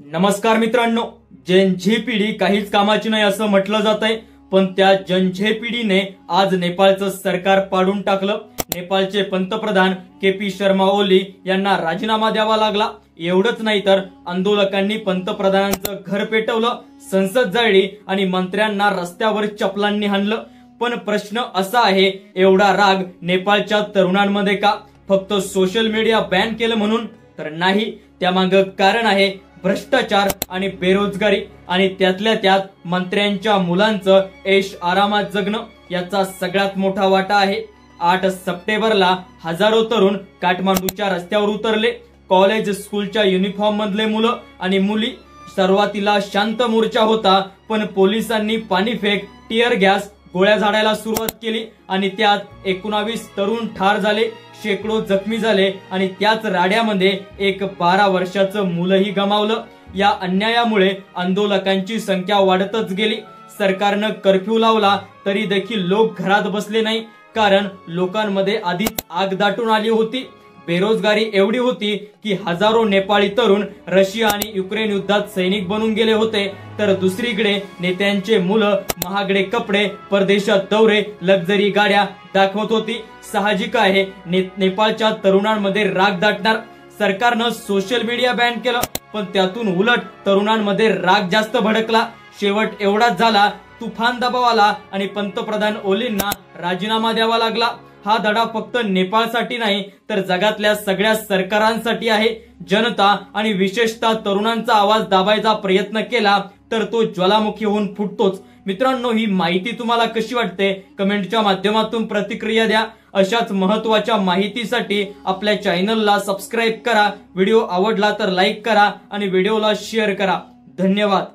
नमस्कार मित्रांनो, जन झी पिढी काहीच कामाची नाही असं म्हटलं जात आहे, पण त्या जन झी पिढीने आज नेपाळचं सरकार पाडून टाकलं। नेपाळचे पंतप्रधान के.पी. शर्मा ओली यांना राजीनामा द्यावा लागला। एवढंच नाही तर आंदोलकांनी पंतप्रधानांचं घर पेटवलं, संसद जाळली आणि मंत्र्यांना रस्त्यावर चपलांनी हाणलं। पण प्रश्न असा आहे, एवढा राग नेपाळच्या तरुणांमध्ये का? फक्त सोशल मीडिया बॅन केलं म्हणून तर नाही, त्यामागे कारण आहे भ्रष्टाचार आणि बेरोजगारी, आणि त्यातल्या त्यात मंत्र्यांच्या मुलांचं ऐश आरामात जगणं याचा सगळ्यात मोठा वाटा आहे। 8 सप्टेंबरला हजारो तरुण काठमांडूच्या रस्त्यावर उतरले। कॉलेज स्कूलच्या युनिफॉर्म मधले मुलं आणि मुली। सुरुवातीला शांत मोर्चा होता, पण पोलिसांनी पाणीफेक, टिअर गॅस, गोळ्या झाडायला सुरुवात केली आणि त्यात 19 तरुण ठार झाले, शेकडो जखमी झाले आणि त्याच राड्यामध्ये एक 12 वर्षाचं मुलंही गमावलं। या अन्यायामुळे आंदोलकांची संख्या वाढतच गेली। सरकारनं कर्फ्यू लावला तरी देखील लोक घरात बसले नाही, कारण लोकांमध्ये आधीच आग दाटून आली होती। बेरोजगारी एवढी होती की हजारो नेपाळी तरुण रशिया आणि युक्रेन युद्धात सैनिक बनून गेले होते, तर दुसरीकडे नेत्यांचे मुलं महागडे कपडे, परदेशात दौरे, लक्झरी गाड्या दाखवत होती। साहजिक आहे नेपाळच्या तरुणांमध्ये राग दाटणार। सरकारनं सोशल मीडिया बॅन केलं, पण त्यातून उलट तरुणांमध्ये राग जास्त भडकला। शेवट एवढाच झाला, तुफान दबाव आला आणि पंतप्रधान ओलींना राजीनामा द्यावा लागला। हा धडा फक्त नेपाळसाठी नाही तर जगातल्या सगळ्या सरकारांसाठी आहे। जनता आणि विशेषतः तरुणांचा आवाज दाबायचा प्रयत्न केला तर तो ज्वालामुखी होऊन फुटतोच। मित्रांनो, ही माहिती तुम्हाला कशी वाटते कमेंटच्या माध्यमातून प्रतिक्रिया द्या। अशाच महत्त्वाच्या माहितीसाठी आपल्या चॅनलला सबस्क्राईब करा। व्हिडिओ आवडला तर लाईक करा आणि व्हिडिओला शेअर करा। धन्यवाद।